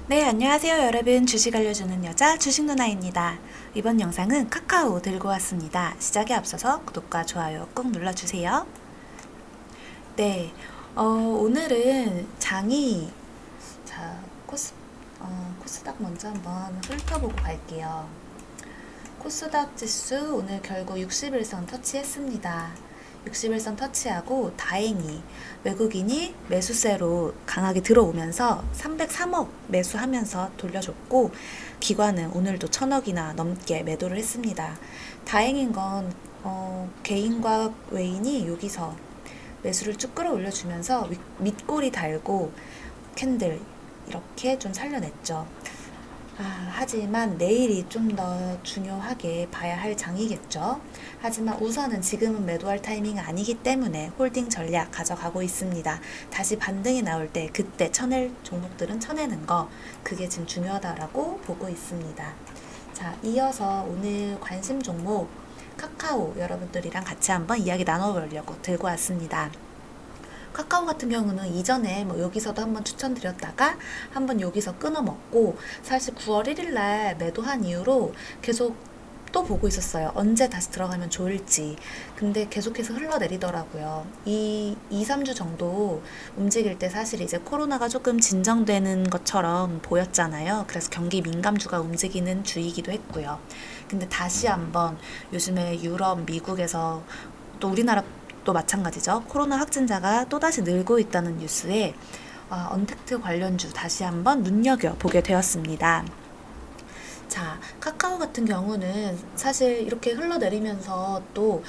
네, 안녕하세요 여러분. 주식 알려주는 여자 주식누나입니다. 이번 영상은 카카오 들고 왔습니다. 시작에 앞서서 구독과 좋아요 꾹 눌러주세요. 네, 오늘은 장이 자 코스닥 먼저 한번 훑어보고 갈게요. 코스닥 지수 오늘 결국 60일선 터치했습니다. 60일선 터치하고 다행히 외국인이 매수세로 강하게 들어오면서 303억 매수하면서 돌려줬고, 기관은 오늘도 1000억이나 넘게 매도를 했습니다. 다행인 건 개인과 외인이 여기서 매수를 쭉 끌어올려주면서 밑골이 달고 캔들 이렇게 좀 살려냈죠. 하지만 내일이 좀 더 중요하게 봐야 할 장이겠죠. 하지만 우선은 지금은 매도할 타이밍이 아니기 때문에 홀딩 전략 가져가고 있습니다. 다시 반등이 나올 때 그때 쳐낼 종목들은 쳐내는 거, 그게 지금 중요하다라고 보고 있습니다. 자, 이어서 오늘 관심 종목 카카오 여러분들이랑 같이 한번 이야기 나눠보려고 들고 왔습니다. 카카오 같은 경우는 이전에 여기서도 한번 추천드렸다가 한번 여기서 끊어먹고, 사실 9월 1일 날 매도한 이후로 계속 또 보고 있었어요. 언제 다시 들어가면 좋을지. 근데 계속해서 흘러내리더라고요. 3주 정도 움직일 때 사실 이제 코로나가 조금 진정되는 것처럼 보였잖아요. 그래서 경기 민감주가 움직이는 주이기도 했고요. 근데 다시 한번 요즘에 유럽, 미국에서 또 우리나라 또 마찬가지죠. 코로나 확진자가 또다시 늘고 있다는 뉴스에 언택트 관련주 다시 한번 눈여겨보게 되었습니다. 자, 카카오 같은 경우는 사실 이렇게 흘러내리면서 또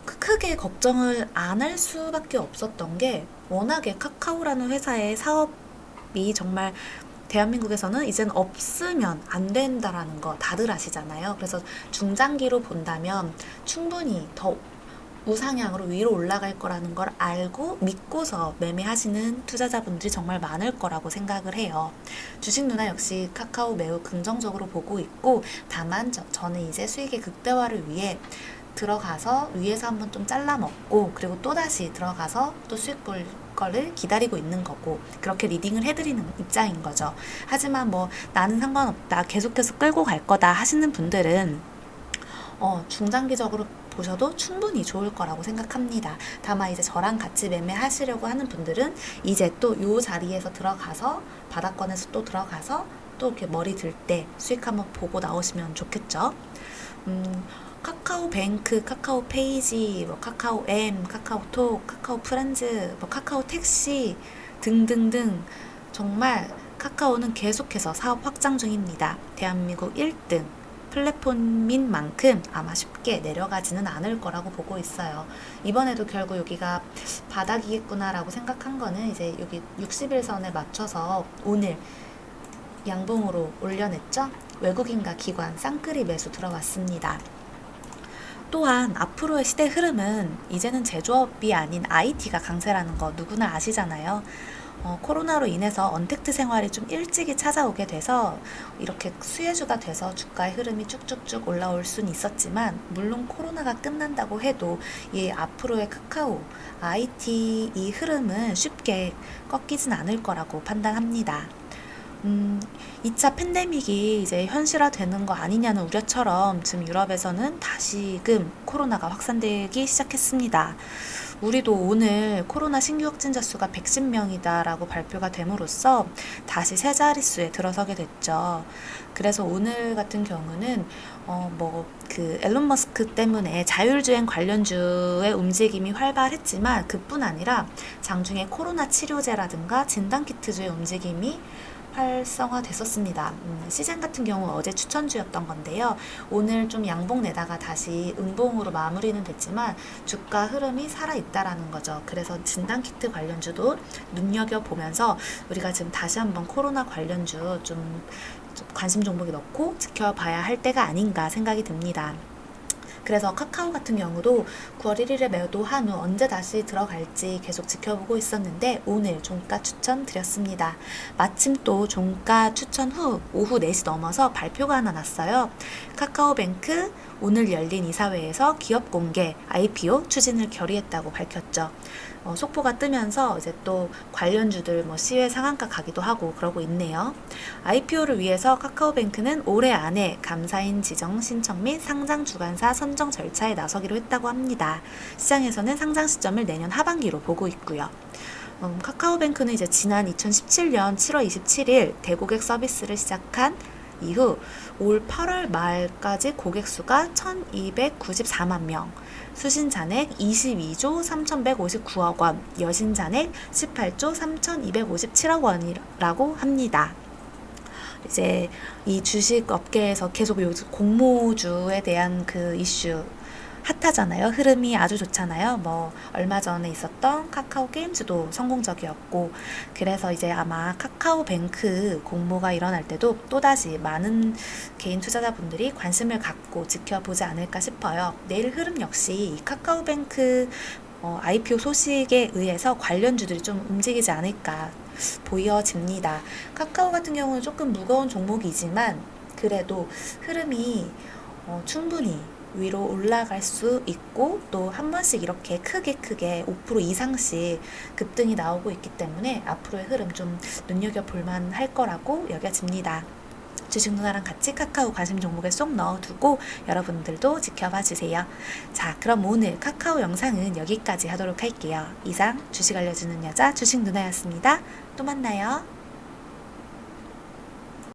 크게 걱정을 안 할 수밖에 없었던 게, 워낙에 카카오라는 회사의 사업이 정말 대한민국에서는 이젠 없으면 안 된다라는 거 다들 아시잖아요. 그래서 중장기로 본다면 충분히 더 우상향으로 위로 올라갈 거라는 걸 알고 믿고서 매매하시는 투자자분들이 정말 많을 거라고 생각을 해요. 주식 누나 역시 카카오 매우 긍정적으로 보고 있고, 다만 저는 이제 수익의 극대화를 위해 들어가서 위에서 한번 좀 잘라 먹고, 그리고 또다시 들어가서 또 수익 볼 거를 기다리고 있는 거고, 그렇게 리딩을 해드리는 입장인 거죠. 하지만 나는 상관없다, 계속해서 끌고 갈 거다 하시는 분들은 중장기적으로 보셔도 충분히 좋을 거라고 생각합니다. 다만 이제 저랑 같이 매매하시려고 하는 분들은 이제 또 요 자리에서 들어가서 바닥권에서 또 들어가서 또 이렇게 머리 들 때 수익 한번 보고 나오시면 좋겠죠. 카카오뱅크, 카카오페이지, 카카오M, 카카오톡, 카카오프렌즈, 카카오택시 등등등, 정말 카카오는 계속해서 사업 확장 중입니다. 대한민국 1등 플랫폼인 만큼 아마 쉽게 내려가지는 않을 거라고 보고 있어요. 이번에도 결국 여기가 바닥이겠구나라고 생각한 거는 이제 여기 60일선에 맞춰서 오늘 양봉으로 올려냈죠. 외국인과 기관 쌍끌이 매수 들어왔습니다. 또한 앞으로의 시대 흐름은 이제는 제조업이 아닌 IT가 강세라는 거 누구나 아시잖아요. 코로나로 인해서 언택트 생활이 좀 일찍이 찾아오게 돼서 이렇게 수혜주가 돼서 주가의 흐름이 쭉쭉쭉 올라올 수는 있었지만, 물론 코로나가 끝난다고 해도 이 앞으로의 카카오, IT 이 흐름은 쉽게 꺾이진 않을 거라고 판단합니다. 2차 팬데믹이 이제 현실화되는 거 아니냐는 우려처럼 지금 유럽에서는 다시금 코로나가 확산되기 시작했습니다. 우리도 오늘 코로나 신규 확진자 수가 110명이다라고 발표가 됨으로써 다시 세 자릿수에 들어서게 됐죠. 그래서 오늘 같은 경우는 엘론 머스크 때문에 자율주행 관련주의 움직임이 활발했지만, 그뿐 아니라 장중에 코로나 치료제라든가 진단키트주의 움직임이 활성화됐었습니다. 시젠 같은 경우 어제 추천주였던 건데요. 오늘 좀 양봉 내다가 다시 음봉으로 마무리는 됐지만 주가 흐름이 살아있다라는 거죠. 그래서 진단키트 관련주도 눈여겨보면서 우리가 지금 다시 한번 코로나 관련주 좀 관심 종목에 넣고 지켜봐야 할 때가 아닌가 생각이 듭니다. 그래서 카카오 같은 경우도 9월 1일에 매도한 후 언제 다시 들어갈지 계속 지켜보고 있었는데 오늘 종가 추천 드렸습니다. 마침 또 종가 추천 후 오후 4시 넘어서 발표가 하나 났어요. 카카오뱅크 오늘 열린 이사회에서 기업 공개 IPO 추진을 결의했다고 밝혔죠. 속보가 뜨면서 이제 또 관련주들 뭐 시외 상한가 가기도 하고 그러고 있네요. IPO를 위해서 카카오뱅크는 올해 안에 감사인 지정 신청 및 상장 주관사 선정 절차에 나서기로 했다고 합니다. 시장에서는 상장 시점을 내년 하반기로 보고 있고요. 카카오뱅크는 이제 지난 2017년 7월 27일 대고객 서비스를 시작한 이후 올 8월 말까지 고객 수가 1294만 명, 수신 잔액 22조 3159억 원, 여신 잔액 18조 3257억 원이라고 합니다. 이제 이 주식 업계에서 계속 요즘 공모주에 대한 그 이슈 핫하잖아요. 흐름이 아주 좋잖아요. 뭐 얼마 전에 있었던 카카오 게임즈도 성공적이었고, 그래서 이제 아마 카카오뱅크 공모가 일어날 때도 또다시 많은 개인 투자자분들이 관심을 갖고 지켜보지 않을까 싶어요. 내일 흐름 역시 이 카카오뱅크 IPO 소식에 의해서 관련주들이 좀 움직이지 않을까 보여집니다. 카카오 같은 경우는 조금 무거운 종목이지만 그래도 흐름이 충분히 위로 올라갈 수 있고, 또 한 번씩 이렇게 크게 5% 이상씩 급등이 나오고 있기 때문에 앞으로의 흐름 좀 눈여겨볼만 할 거라고 여겨집니다. 주식 누나랑 같이 카카오 관심 종목에 쏙 넣어두고 여러분들도 지켜봐 주세요. 자, 그럼 오늘 카카오 영상은 여기까지 하도록 할게요. 이상 주식 알려주는 여자 주식 누나였습니다. 또 만나요.